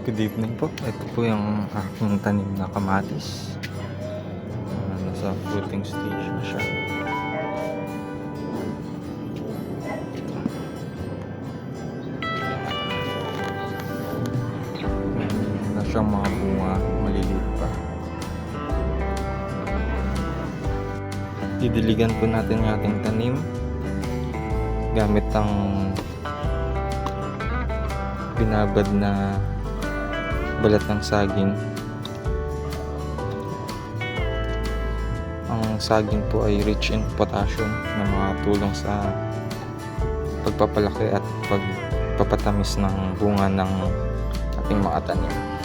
Good evening po. Ito po yung aking tanim na kamatis. Nasa fruiting stage na siya. Na siyang mga bunga, maliliit pa. Didiligan po natin yung ating tanim gamit ang binabad na balat ng saging. Ang saging po ay rich in potassium na makatulong sa pagpapalaki at pagpapatamis ng bunga ng ating mga tanim.